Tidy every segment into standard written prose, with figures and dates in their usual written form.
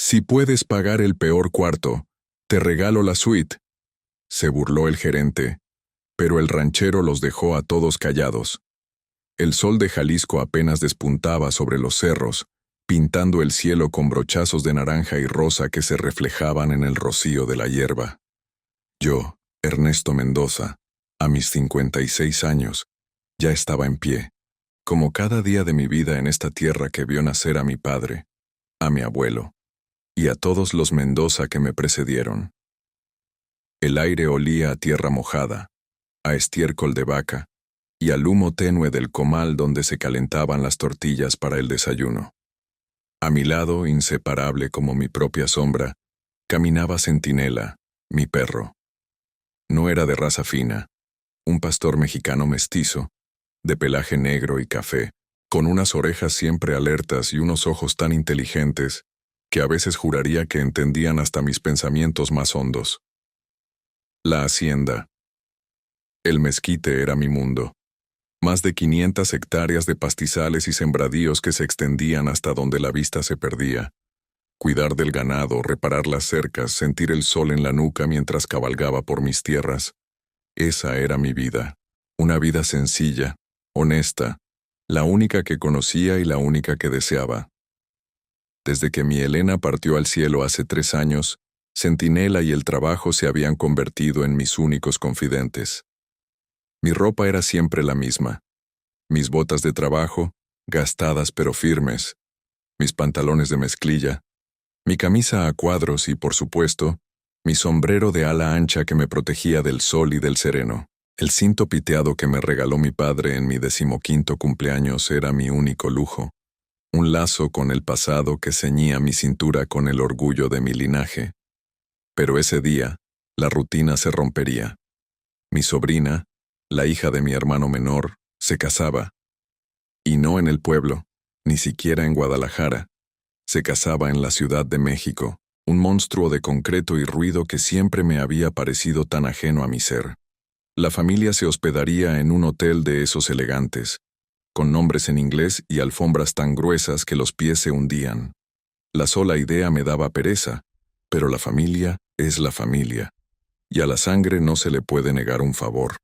Si puedes pagar el peor cuarto, te regalo la suite, se burló el gerente, pero el ranchero los dejó a todos callados. El sol de Jalisco apenas despuntaba sobre los cerros, pintando el cielo con brochazos de naranja y rosa que se reflejaban en el rocío de la hierba. Yo, Ernesto Mendoza, a mis 56 años, ya estaba en pie, como cada día de mi vida en esta tierra que vio nacer a mi padre, a mi abuelo, y a todos los Mendoza que me precedieron. El aire olía a tierra mojada, a estiércol de vaca, y al humo tenue del comal donde se calentaban las tortillas para el desayuno. A mi lado, inseparable como mi propia sombra, caminaba Centinela, mi perro. No era de raza fina, un pastor mexicano mestizo, de pelaje negro y café, con unas orejas siempre alertas y unos ojos tan inteligentes que a veces juraría que entendían hasta mis pensamientos más hondos. La hacienda. El mezquite era mi mundo. Más de 500 hectáreas de pastizales y sembradíos que se extendían hasta donde la vista se perdía. Cuidar del ganado, reparar las cercas, sentir el sol en la nuca mientras cabalgaba por mis tierras. Esa era mi vida. Una vida sencilla, honesta, la única que conocía y la única que deseaba. Desde que mi Elena partió al cielo hace 3 años, Centinela y el trabajo se habían convertido en mis únicos confidentes. Mi ropa era siempre la misma. Mis botas de trabajo, gastadas pero firmes, mis pantalones de mezclilla, mi camisa a cuadros y, por supuesto, mi sombrero de ala ancha que me protegía del sol y del sereno. El cinto piteado que me regaló mi padre en mi 15º cumpleaños era mi único lujo. Un lazo con el pasado que ceñía mi cintura con el orgullo de mi linaje. Pero ese día, la rutina se rompería. Mi sobrina, la hija de mi hermano menor, se casaba. Y no en el pueblo, ni siquiera en Guadalajara. Se casaba en la Ciudad de México, un monstruo de concreto y ruido que siempre me había parecido tan ajeno a mi ser. La familia se hospedaría en un hotel de esos elegantes, con nombres en inglés y alfombras tan gruesas que los pies se hundían. La sola idea me daba pereza, pero la familia es la familia, y a la sangre no se le puede negar un favor.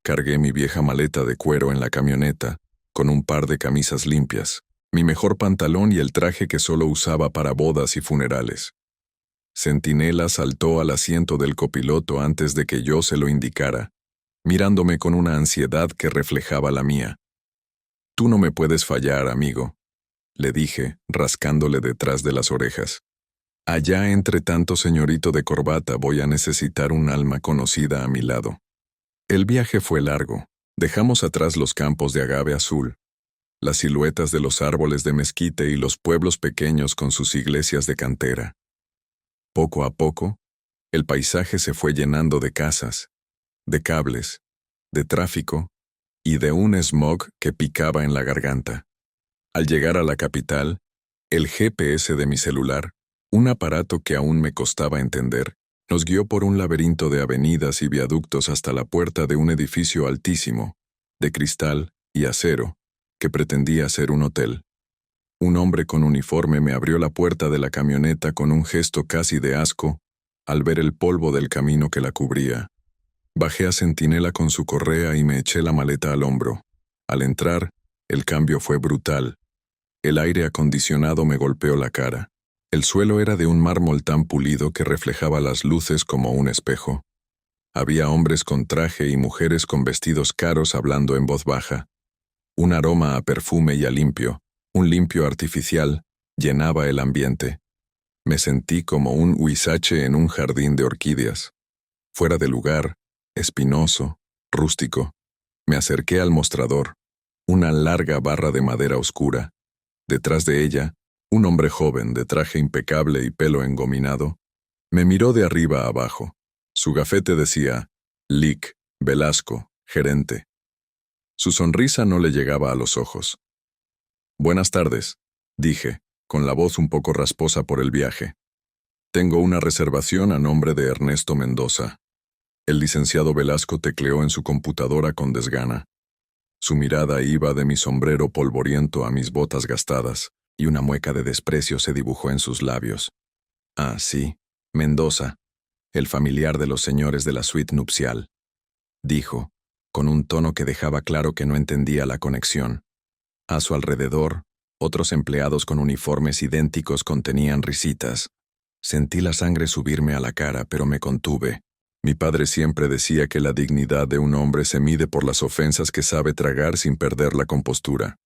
Cargué mi vieja maleta de cuero en la camioneta, con un par de camisas limpias, mi mejor pantalón y el traje que solo usaba para bodas y funerales. Centinela saltó al asiento del copiloto antes de que yo se lo indicara, mirándome con una ansiedad que reflejaba la mía. «Tú no me puedes fallar, amigo», le dije, rascándole detrás de las orejas. «Allá entre tanto señorito de corbata voy a necesitar un alma conocida a mi lado». El viaje fue largo. Dejamos atrás los campos de agave azul, las siluetas de los árboles de mezquite y los pueblos pequeños con sus iglesias de cantera. Poco a poco, el paisaje se fue llenando de casas, de cables, de tráfico y de un smog que picaba en la garganta. Al llegar a la capital, el GPS de mi celular, un aparato que aún me costaba entender, nos guió por un laberinto de avenidas y viaductos hasta la puerta de un edificio altísimo, de cristal y acero, que pretendía ser un hotel. Un hombre con uniforme me abrió la puerta de la camioneta con un gesto casi de asco al ver el polvo del camino que la cubría. Bajé a Centinela con su correa y me eché la maleta al hombro. Al entrar, el cambio fue brutal. El aire acondicionado me golpeó la cara. El suelo era de un mármol tan pulido que reflejaba las luces como un espejo. Había hombres con traje y mujeres con vestidos caros hablando en voz baja. Un aroma a perfume y a limpio, un limpio artificial, llenaba el ambiente. Me sentí como un huizache en un jardín de orquídeas. Fuera de lugar, espinoso, rústico. Me acerqué al mostrador, una larga barra de madera oscura. Detrás de ella, un hombre joven de traje impecable y pelo engominado, me miró de arriba a abajo. Su gafete decía, Lic, Velasco, gerente. Su sonrisa no le llegaba a los ojos. «Buenas tardes», dije, con la voz un poco rasposa por el viaje. «Tengo una reservación a nombre de Ernesto Mendoza». El licenciado Velasco tecleó en su computadora con desgana. Su mirada iba de mi sombrero polvoriento a mis botas gastadas, y una mueca de desprecio se dibujó en sus labios. Ah, sí, Mendoza, el familiar de los señores de la suite nupcial, dijo, con un tono que dejaba claro que no entendía la conexión. A su alrededor, otros empleados con uniformes idénticos contenían risitas. Sentí la sangre subirme a la cara, pero me contuve. Mi padre siempre decía que la dignidad de un hombre se mide por las ofensas que sabe tragar sin perder la compostura.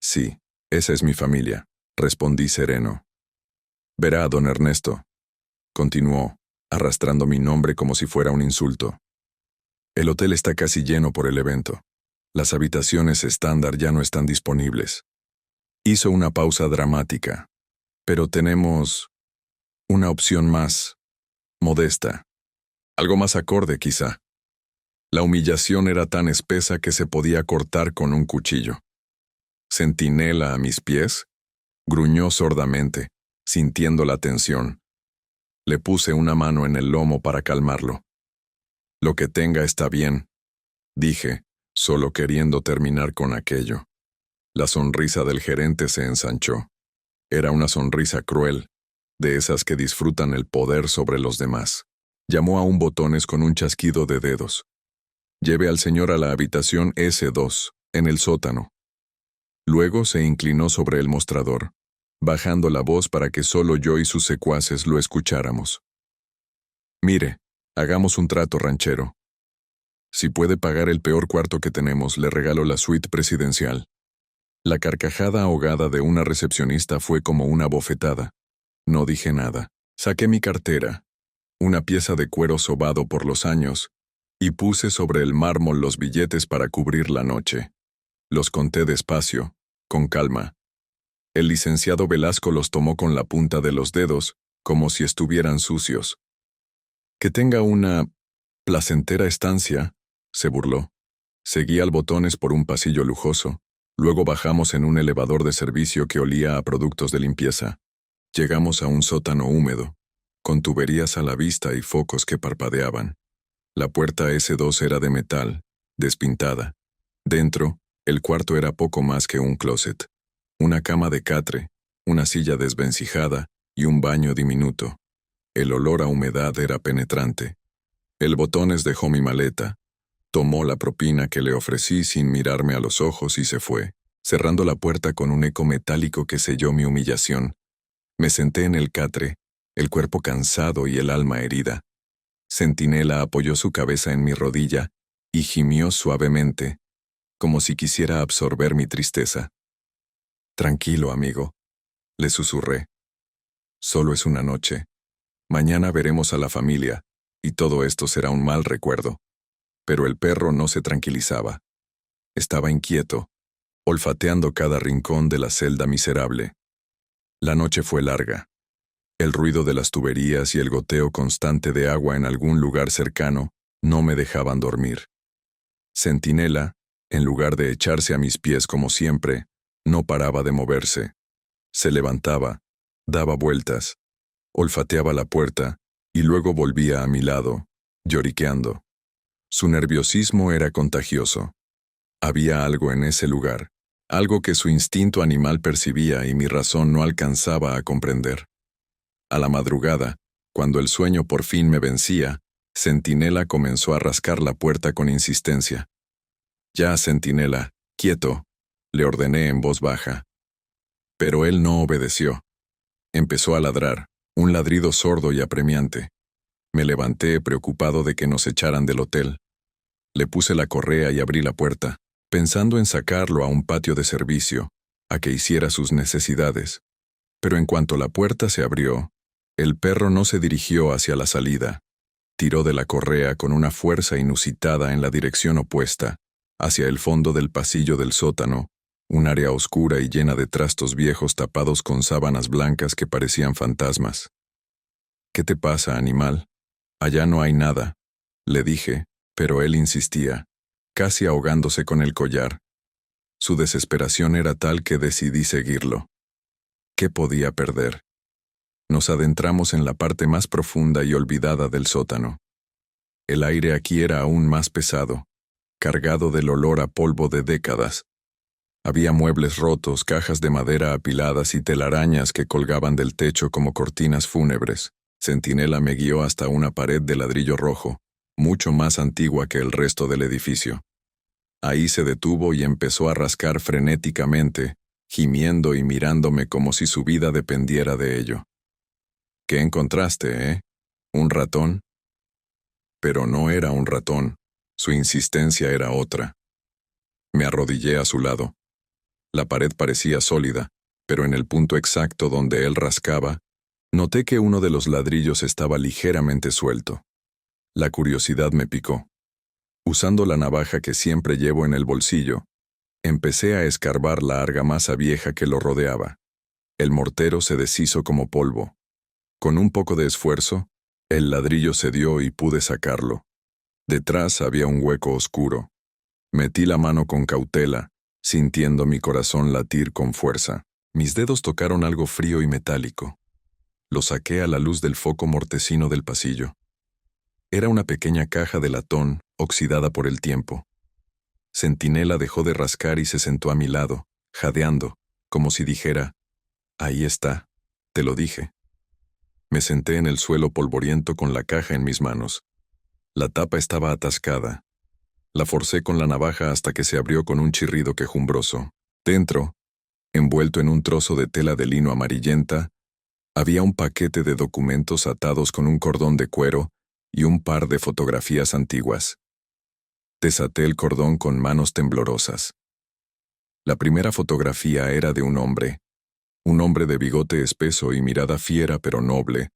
Sí, esa es mi familia, respondí sereno. Verá, don Ernesto, continuó, arrastrando mi nombre como si fuera un insulto. El hotel está casi lleno por el evento. Las habitaciones estándar ya no están disponibles. Hizo una pausa dramática. Pero tenemos una opción más modesta. Algo más acorde, quizá. La humillación era tan espesa que se podía cortar con un cuchillo. Centinela a mis pies, gruñó sordamente, sintiendo la tensión. Le puse una mano en el lomo para calmarlo. Lo que tenga está bien, dije, solo queriendo terminar con aquello. La sonrisa del gerente se ensanchó. Era una sonrisa cruel, de esas que disfrutan el poder sobre los demás. Llamó a un botones con un chasquido de dedos. Lleve al señor a la habitación S2, en el sótano. Luego se inclinó sobre el mostrador, bajando la voz para que solo yo y sus secuaces lo escucháramos. Mire, hagamos un trato, ranchero. Si puede pagar el peor cuarto que tenemos, le regalo la suite presidencial. La carcajada ahogada de una recepcionista fue como una bofetada. No dije nada. Saqué mi cartera, una pieza de cuero sobado por los años, y puse sobre el mármol los billetes para cubrir la noche. Los conté despacio, con calma. El licenciado Velasco los tomó con la punta de los dedos, como si estuvieran sucios. Que tenga una placentera estancia, se burló. Seguí al botones por un pasillo lujoso. Luego bajamos en un elevador de servicio que olía a productos de limpieza. Llegamos a un sótano húmedo, con tuberías a la vista y focos que parpadeaban. La puerta S2 era de metal, despintada. Dentro, el cuarto era poco más que un closet. Una cama de catre, una silla desvencijada y un baño diminuto. El olor a humedad era penetrante. El botones dejó mi maleta, tomó la propina que le ofrecí sin mirarme a los ojos y se fue, cerrando la puerta con un eco metálico que selló mi humillación. Me senté en el catre, el cuerpo cansado y el alma herida. Centinela apoyó su cabeza en mi rodilla y gimió suavemente, como si quisiera absorber mi tristeza. Tranquilo, amigo, le susurré. Solo es una noche. Mañana veremos a la familia, y todo esto será un mal recuerdo. Pero el perro no se tranquilizaba. Estaba inquieto, olfateando cada rincón de la celda miserable. La noche fue larga. El ruido de las tuberías y el goteo constante de agua en algún lugar cercano no me dejaban dormir. Centinela, en lugar de echarse a mis pies como siempre, no paraba de moverse. Se levantaba, daba vueltas, olfateaba la puerta y luego volvía a mi lado, lloriqueando. Su nerviosismo era contagioso. Había algo en ese lugar, algo que su instinto animal percibía y mi razón no alcanzaba a comprender. A la madrugada, cuando el sueño por fin me vencía, Centinela comenzó a rascar la puerta con insistencia. «Ya, Centinela, quieto», le ordené en voz baja. Pero él no obedeció. Empezó a ladrar, un ladrido sordo y apremiante. Me levanté preocupado de que nos echaran del hotel. Le puse la correa y abrí la puerta, pensando en sacarlo a un patio de servicio, a que hiciera sus necesidades. Pero en cuanto la puerta se abrió, el perro no se dirigió hacia la salida. Tiró de la correa con una fuerza inusitada en la dirección opuesta, hacia el fondo del pasillo del sótano, un área oscura y llena de trastos viejos tapados con sábanas blancas que parecían fantasmas. «¿Qué te pasa, animal? Allá no hay nada», le dije, pero él insistía, casi ahogándose con el collar. Su desesperación era tal que decidí seguirlo. ¿Qué podía perder? Nos adentramos en la parte más profunda y olvidada del sótano. El aire aquí era aún más pesado, cargado del olor a polvo de décadas. Había muebles rotos, cajas de madera apiladas y telarañas que colgaban del techo como cortinas fúnebres. Centinela me guió hasta una pared de ladrillo rojo, mucho más antigua que el resto del edificio. Ahí se detuvo y empezó a rascar frenéticamente, gimiendo y mirándome como si su vida dependiera de ello. ¿Qué encontraste, eh? ¿Un ratón? Pero no era un ratón, su insistencia era otra. Me arrodillé a su lado. La pared parecía sólida, pero en el punto exacto donde él rascaba, noté que uno de los ladrillos estaba ligeramente suelto. La curiosidad me picó. Usando la navaja que siempre llevo en el bolsillo, empecé a escarbar la argamasa vieja que lo rodeaba. El mortero se deshizo como polvo. Con un poco de esfuerzo, el ladrillo cedió y pude sacarlo. Detrás había un hueco oscuro. Metí la mano con cautela, sintiendo mi corazón latir con fuerza. Mis dedos tocaron algo frío y metálico. Lo saqué a la luz del foco mortecino del pasillo. Era una pequeña caja de latón, oxidada por el tiempo. Centinela dejó de rascar y se sentó a mi lado, jadeando, como si dijera, «Ahí está, te lo dije». Me senté en el suelo polvoriento con la caja en mis manos. La tapa estaba atascada. La forcé con la navaja hasta que se abrió con un chirrido quejumbroso. Dentro, envuelto en un trozo de tela de lino amarillenta, había un paquete de documentos atados con un cordón de cuero y un par de fotografías antiguas. Desaté el cordón con manos temblorosas. La primera fotografía era de un hombre de bigote espeso y mirada fiera pero noble,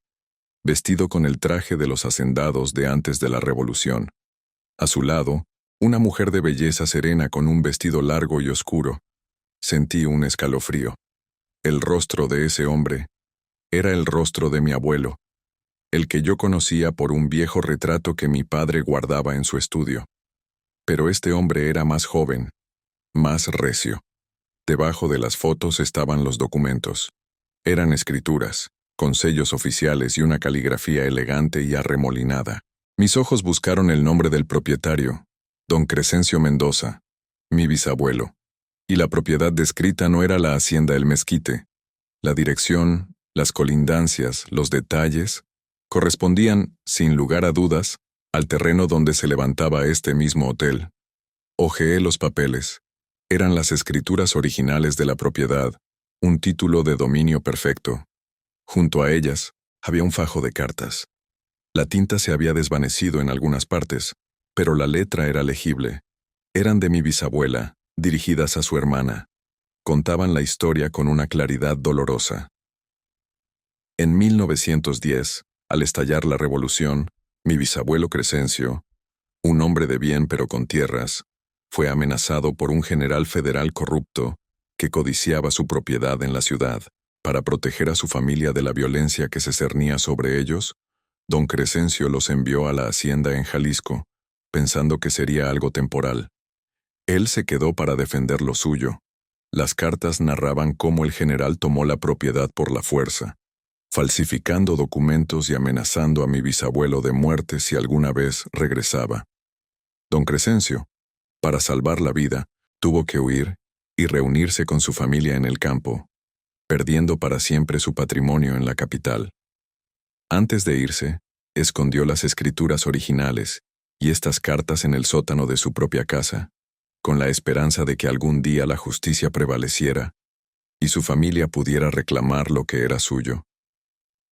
vestido con el traje de los hacendados de antes de la Revolución. A su lado, una mujer de belleza serena con un vestido largo y oscuro. Sentí un escalofrío. El rostro de ese hombre era el rostro de mi abuelo, el que yo conocía por un viejo retrato que mi padre guardaba en su estudio. Pero este hombre era más joven, más recio. Debajo de las fotos estaban los documentos. Eran escrituras, con sellos oficiales y una caligrafía elegante y arremolinada. Mis ojos buscaron el nombre del propietario, don Crescencio Mendoza, mi bisabuelo. Y la propiedad descrita no era la hacienda El Mezquite. La dirección, las colindancias, los detalles, correspondían, sin lugar a dudas, al terreno donde se levantaba este mismo hotel. Hojeé los papeles. Eran las escrituras originales de la propiedad, un título de dominio perfecto. Junto a ellas, había un fajo de cartas. La tinta se había desvanecido en algunas partes, pero la letra era legible. Eran de mi bisabuela, dirigidas a su hermana. Contaban la historia con una claridad dolorosa. En 1910, al estallar la revolución, mi bisabuelo Crescencio, un hombre de bien pero con tierras, fue amenazado por un general federal corrupto que codiciaba su propiedad en la ciudad. Para proteger a su familia de la violencia que se cernía sobre ellos, don Crescencio los envió a la hacienda en Jalisco, pensando que sería algo temporal. Él se quedó para defender lo suyo. Las cartas narraban cómo el general tomó la propiedad por la fuerza, falsificando documentos y amenazando a mi bisabuelo de muerte si alguna vez regresaba. Don Crescencio, para salvar la vida, tuvo que huir y reunirse con su familia en el campo, perdiendo para siempre su patrimonio en la capital. Antes de irse, escondió las escrituras originales y estas cartas en el sótano de su propia casa, con la esperanza de que algún día la justicia prevaleciera y su familia pudiera reclamar lo que era suyo.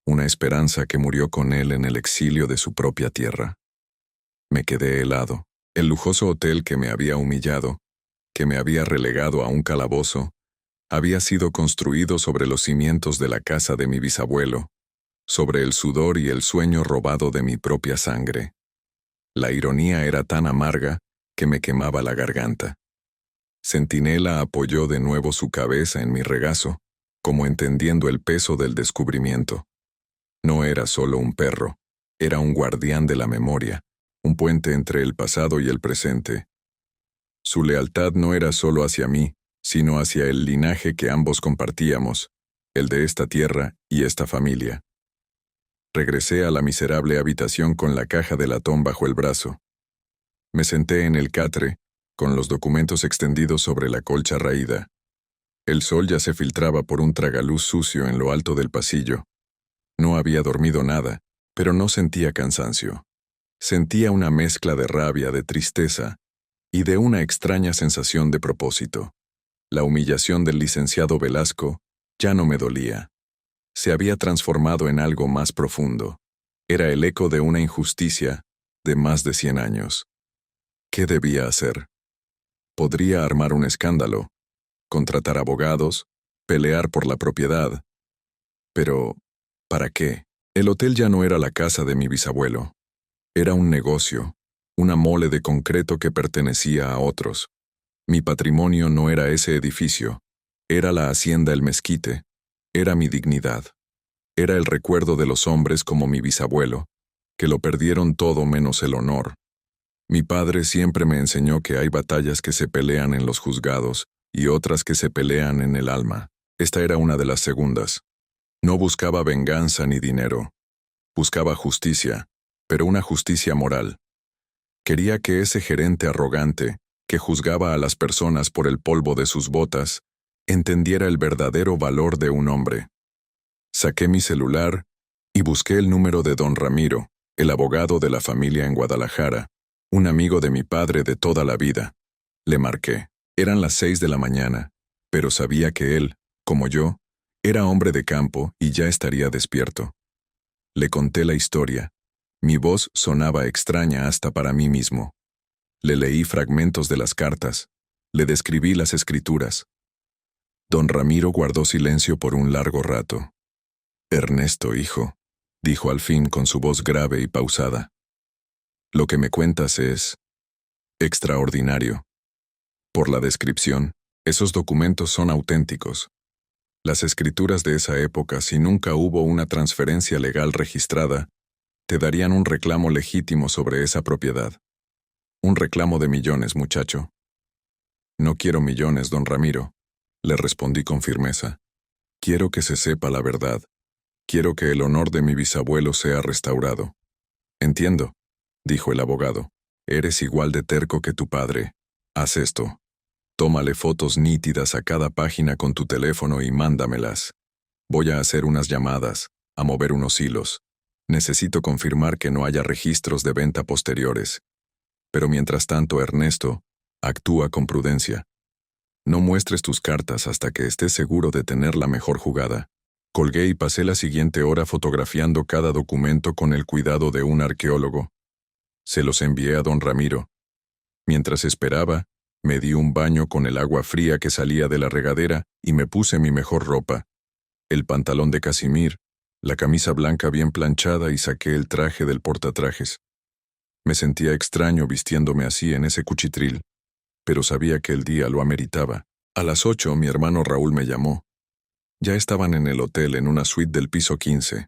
Una esperanza que murió con él en el exilio de su propia tierra. Me quedé helado. El lujoso hotel que me había humillado, que me había relegado a un calabozo, había sido construido sobre los cimientos de la casa de mi bisabuelo, sobre el sudor y el sueño robado de mi propia sangre. La ironía era tan amarga que me quemaba la garganta. Centinela apoyó de nuevo su cabeza en mi regazo, como entendiendo el peso del descubrimiento. No era solo un perro, era un guardián de la memoria, un puente entre el pasado y el presente. Su lealtad no era solo hacia mí, sino hacia el linaje que ambos compartíamos, el de esta tierra y esta familia. Regresé a la miserable habitación con la caja de latón bajo el brazo. Me senté en el catre con los documentos extendidos sobre la colcha raída. El sol ya se filtraba por un tragaluz sucio en lo alto del pasillo. No había dormido nada, pero no sentía cansancio. Sentía una mezcla de rabia, de tristeza y de una extraña sensación de propósito. La humillación del licenciado Velasco ya no me dolía. Se había transformado en algo más profundo. Era el eco de una injusticia de más de 100 años. ¿Qué debía hacer? Podría armar un escándalo, contratar abogados, pelear por la propiedad. Pero, ¿para qué? El hotel ya no era la casa de mi bisabuelo. Era un negocio, una mole de concreto que pertenecía a otros. Mi patrimonio no era ese edificio, era la hacienda El Mezquite, era mi dignidad. Era el recuerdo de los hombres como mi bisabuelo, que lo perdieron todo menos el honor. Mi padre siempre me enseñó que hay batallas que se pelean en los juzgados y otras que se pelean en el alma. Esta era una de las segundas. No buscaba venganza ni dinero. Buscaba justicia, pero una justicia moral. Quería que ese gerente arrogante, que juzgaba a las personas por el polvo de sus botas, entendiera el verdadero valor de un hombre. Saqué mi celular y busqué el número de don Ramiro, el abogado de la familia en Guadalajara, un amigo de mi padre de toda la vida. Le marqué. Eran las 6 de la mañana, pero sabía que él, como yo, era hombre de campo y ya estaría despierto. Le conté la historia. Mi voz sonaba extraña hasta para mí mismo. Le leí fragmentos de las cartas. Le describí las escrituras. Don Ramiro guardó silencio por un largo rato. Ernesto, hijo, dijo al fin con su voz grave y pausada. Lo que me cuentas es extraordinario. Por la descripción, esos documentos son auténticos. Las escrituras de esa época, si nunca hubo una transferencia legal registrada, te darían un reclamo legítimo sobre esa propiedad. Un reclamo de millones, muchacho. No quiero millones, don Ramiro, le respondí con firmeza. Quiero que se sepa la verdad. Quiero que el honor de mi bisabuelo sea restaurado. Entiendo, dijo el abogado. Eres igual de terco que tu padre. Haz esto. Tómale fotos nítidas a cada página con tu teléfono y mándamelas. Voy a hacer unas llamadas, a mover unos hilos. Necesito confirmar que no haya registros de venta posteriores. Pero mientras tanto, Ernesto, actúa con prudencia. No muestres tus cartas hasta que estés seguro de tener la mejor jugada. Colgué y pasé la siguiente hora fotografiando cada documento con el cuidado de un arqueólogo. Se los envié a don Ramiro. Mientras esperaba, me di un baño con el agua fría que salía de la regadera y me puse mi mejor ropa. El pantalón de casimir, la camisa blanca bien planchada y saqué el traje del portatrajes. Me sentía extraño vistiéndome así en ese cuchitril, pero sabía que el día lo ameritaba. A las 8 mi hermano Raúl me llamó. Ya estaban en el hotel en una suite del piso 15.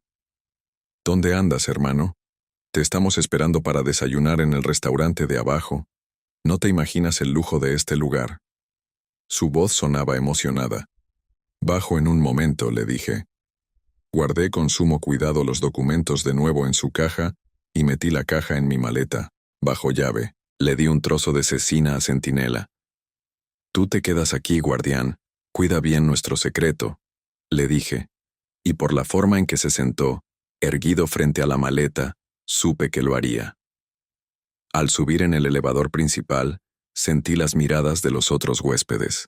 ¿Dónde andas, hermano? Te estamos esperando para desayunar en el restaurante de abajo. No te imaginas el lujo de este lugar. Su voz sonaba emocionada. Bajo en un momento, le dije. Guardé con sumo cuidado los documentos de nuevo en su caja y metí la caja en mi maleta, bajo llave. Le di un trozo de cecina a Centinela. Tú te quedas aquí, guardián. Cuida bien nuestro secreto, le dije. Y por la forma en que se sentó, erguido frente a la maleta, supe que lo haría. Al subir en el elevador principal, sentí las miradas de los otros huéspedes.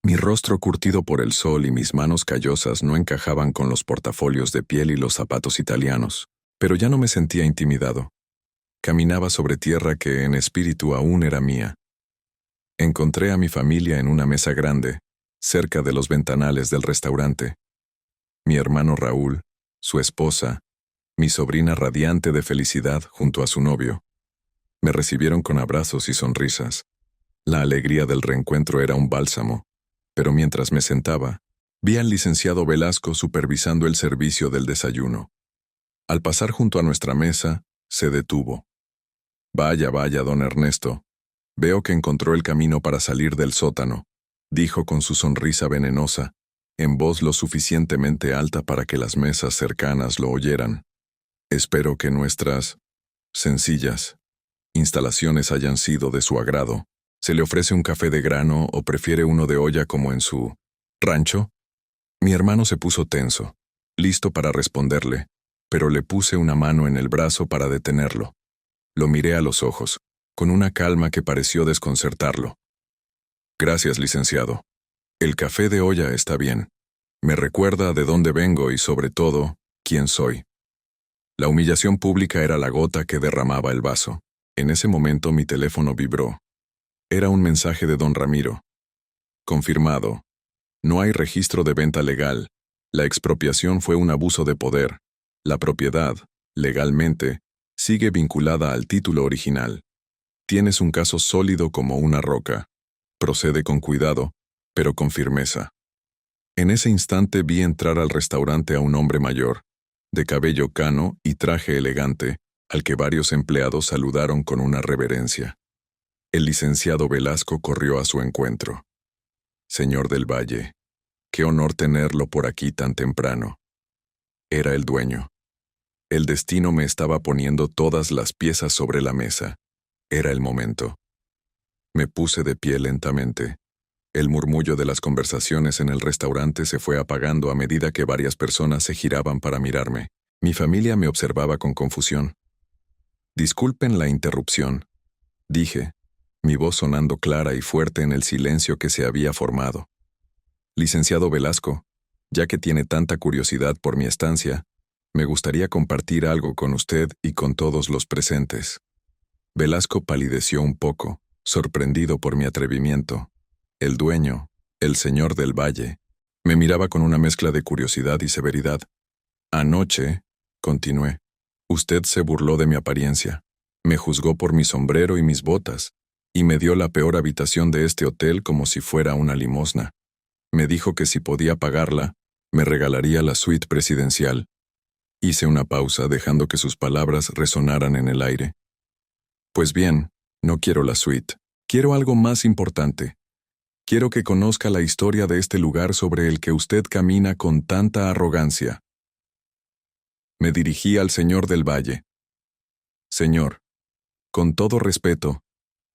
Mi rostro curtido por el sol y mis manos callosas no encajaban con los portafolios de piel y los zapatos italianos, pero ya no me sentía intimidado. Caminaba sobre tierra que en espíritu aún era mía. Encontré a mi familia en una mesa grande, cerca de los ventanales del restaurante. Mi hermano Raúl, su esposa, mi sobrina radiante de felicidad junto a su novio. Me recibieron con abrazos y sonrisas. La alegría del reencuentro era un bálsamo, pero mientras me sentaba, vi al licenciado Velasco supervisando el servicio del desayuno. Al pasar junto a nuestra mesa, se detuvo. Vaya, vaya, don Ernesto. Veo que encontró el camino para salir del sótano, dijo con su sonrisa venenosa, en voz lo suficientemente alta para que las mesas cercanas lo oyeran. Espero que nuestras sencillas instalaciones hayan sido de su agrado. ¿Se le ofrece un café de grano o prefiere uno de olla como en su rancho? Mi hermano se puso tenso, listo para responderle, pero le puse una mano en el brazo para detenerlo. Lo miré a los ojos, con una calma que pareció desconcertarlo. Gracias, licenciado. El café de olla está bien. Me recuerda de dónde vengo y, sobre todo, quién soy. La humillación pública era la gota que derramaba el vaso. En ese momento mi teléfono vibró. Era un mensaje de don Ramiro. Confirmado. No hay registro de venta legal. La expropiación fue un abuso de poder. La propiedad, legalmente, sigue vinculada al título original. Tienes un caso sólido como una roca. Procede con cuidado, pero con firmeza. En ese instante vi entrar al restaurante a un hombre mayor, de cabello cano y traje elegante, al que varios empleados saludaron con una reverencia. El licenciado Velasco corrió a su encuentro. Señor del Valle, qué honor tenerlo por aquí tan temprano. Era el dueño. El destino me estaba poniendo todas las piezas sobre la mesa. Era el momento. Me puse de pie lentamente. El murmullo de las conversaciones en el restaurante se fue apagando a medida que varias personas se giraban para mirarme. Mi familia me observaba con confusión. Disculpen la interrupción, dije, mi voz sonando clara y fuerte en el silencio que se había formado. Licenciado Velasco, ya que tiene tanta curiosidad por mi estancia, me gustaría compartir algo con usted y con todos los presentes. Velasco palideció un poco, sorprendido por mi atrevimiento. El dueño, el señor del Valle, me miraba con una mezcla de curiosidad y severidad. Anoche, continué, usted se burló de mi apariencia, me juzgó por mi sombrero y mis botas, y me dio la peor habitación de este hotel como si fuera una limosna. Me dijo que si podía pagarla, me regalaría la suite presidencial. Hice una pausa dejando que sus palabras resonaran en el aire. Pues bien, no quiero la suite, quiero algo más importante. Quiero que conozca la historia de este lugar sobre el que usted camina con tanta arrogancia. Me dirigí al señor del Valle. Señor, con todo respeto,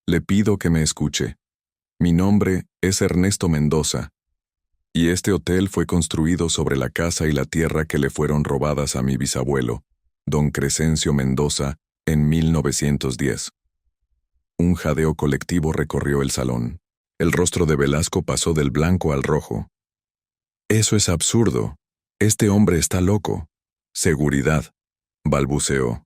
le pido que me escuche. Mi nombre es Ernesto Mendoza, y este hotel fue construido sobre la casa y la tierra que le fueron robadas a mi bisabuelo, don Crescencio Mendoza, en 1910. Un jadeo colectivo recorrió el salón. El rostro de Velasco pasó del blanco al rojo. Eso es absurdo. Este hombre está loco. Seguridad, balbuceó.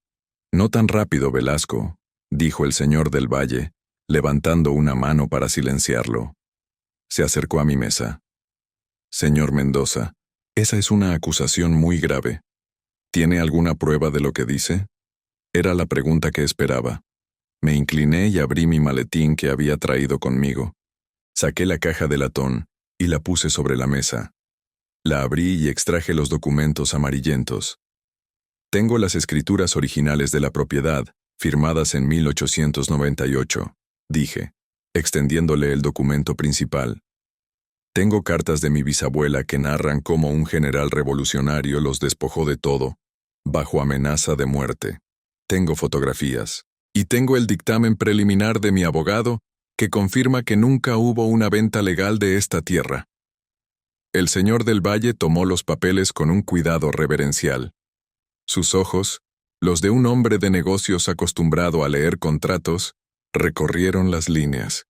No tan rápido, Velasco, dijo el señor del Valle, levantando una mano para silenciarlo. Se acercó a mi mesa. Señor Mendoza, esa es una acusación muy grave. ¿Tiene alguna prueba de lo que dice? Era la pregunta que esperaba. Me incliné y abrí mi maletín que había traído conmigo. Saqué la caja de latón y la puse sobre la mesa. La abrí y extraje los documentos amarillentos. Tengo las escrituras originales de la propiedad, firmadas en 1898, dije, extendiéndole el documento principal. Tengo cartas de mi bisabuela que narran cómo un general revolucionario los despojó de todo, bajo amenaza de muerte. Tengo fotografías. Y tengo el dictamen preliminar de mi abogado, que confirma que nunca hubo una venta legal de esta tierra. El señor del Valle tomó los papeles con un cuidado reverencial. Sus ojos, los de un hombre de negocios acostumbrado a leer contratos, recorrieron las líneas.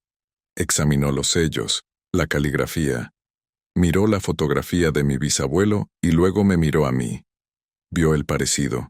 Examinó los sellos, la caligrafía. Miró la fotografía de mi bisabuelo y luego me miró a mí. Vio el parecido.